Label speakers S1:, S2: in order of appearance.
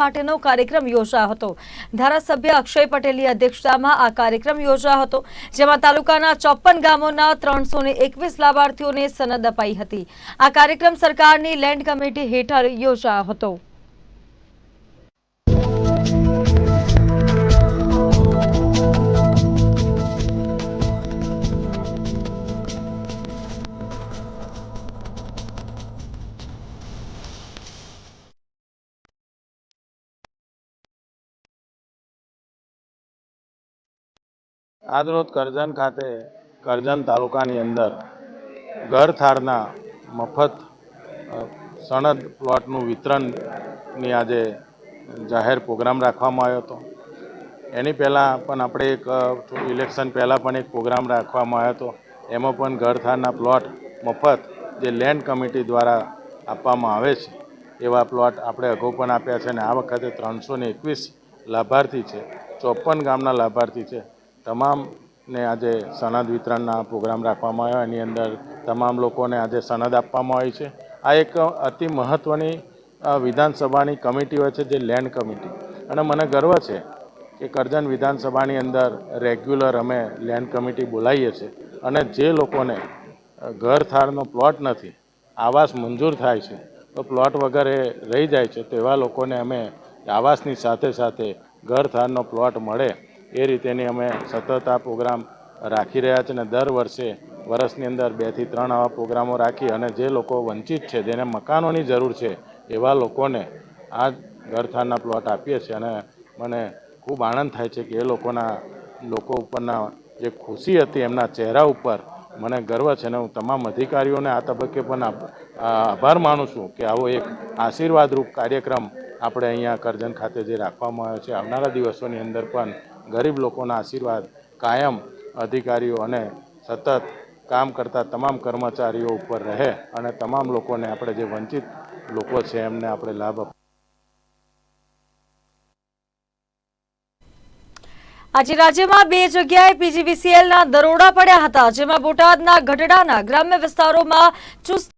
S1: માટેનો કાર્યક્રમ યોજાયો હતો। ધારાસભ્ય અક્ષય પટેલની અધ્યક્ષતામાં આ કાર્યક્રમ યોજાયો હતો, જેમાં તાલુકાના 54 ગામોના 321 લાભાર્થીઓને સનદ અપાઈ હતી। આ કાર્યક્રમ સરકારની લેન્ડ કમિટી હેઠળ યોજાયો હતો।
S2: આજરોજ કરજણ ખાતે કરજણ તાલુકાની અંદર ઘરથાળના મફત સનદ પ્લોટનું વિતરણની આજે જાહેર પ્રોગ્રામ રાખવામાં આવ્યો હતો। એની પહેલાં પણ આપણે એક ઇલેક્શન પહેલાં પણ એક પ્રોગ્રામ રાખવામાં આવ્યો હતો। એમાં પણ ઘરથાળના પ્લોટ મફત જે લેન્ડ કમિટી દ્વારા આપવામાં આવે છે એવા પ્લોટ આપણે અગાઉ પણ આપ્યા છે અને આ વખતે 321 લાભાર્થી છે, 54 ગામના લાભાર્થી છે, તમામને આજે સનદ વિતરણના પ્રોગ્રામ રાખવામાં આવ્યો। એની અંદર તમામ લોકોને આજે સનદ આપવામાં આવી છે। આ એક અતિ મહત્ત્વની વિધાનસભાની કમિટી હોય છે, જે લેન્ડ કમિટી, અને મને ગર્વ છે કે કરજણ વિધાનસભાની અંદર રેગ્યુલર અમે લેન્ડ કમિટી બોલાવીએ છીએ અને જે લોકોને ઘરથાળનો પ્લોટ નથી, આવાસ મંજૂર થાય છે તો પ્લોટ વગર એ રહી જાય છે, તેવા લોકોને અમે આવાસની સાથે સાથે ઘરથાળનો પ્લોટ મળે એ રીતેની અમે સતત આ પ્રોગ્રામ રાખી રહ્યા છીએ અને દર વર્ષની અંદર 2 થી 3 આવા પ્રોગ્રામો રાખી અને જે લોકો વંચિત છે, જેને મકાનોની જરૂર છે, એવા લોકોને આ ઘરથાળના પ્લોટ આપીએ છીએ અને મને ખૂબ આનંદ થાય છે કે એ લોકો ઉપરના જે ખુશી હતી એમના ચહેરા ઉપર મને ગર્વ છે અને હું તમામ અધિકારીઓને આ તબક્કે પણ આભાર માનું છું કે આવો એક આશીર્વાદરૂપ કાર્યક્રમ આપણે અહીંયા કરજણ ખાતે જે રાખવામાં આવ્યો છે, આવનારા દિવસોની અંદર પણ ગરીબ લોકોના આશીર્વાદ કાયમ અધિકારીઓ અને સતત કામ કરતા તમામ કર્મચારીઓ ઉપર રહે અને તમામ લોકોને આપણે જે વંચિત લોકો છે એમને આપણે લાભ આપીએ।
S1: આજે રાજ્યમાં 2 જગ્યાએ પીજીવીસીએલના દરોડા પડ્યા હતા, જેમાં બોટાદના ગઢડાના ગ્રામ્ય વિસ્તારોમાં ચુસ્ત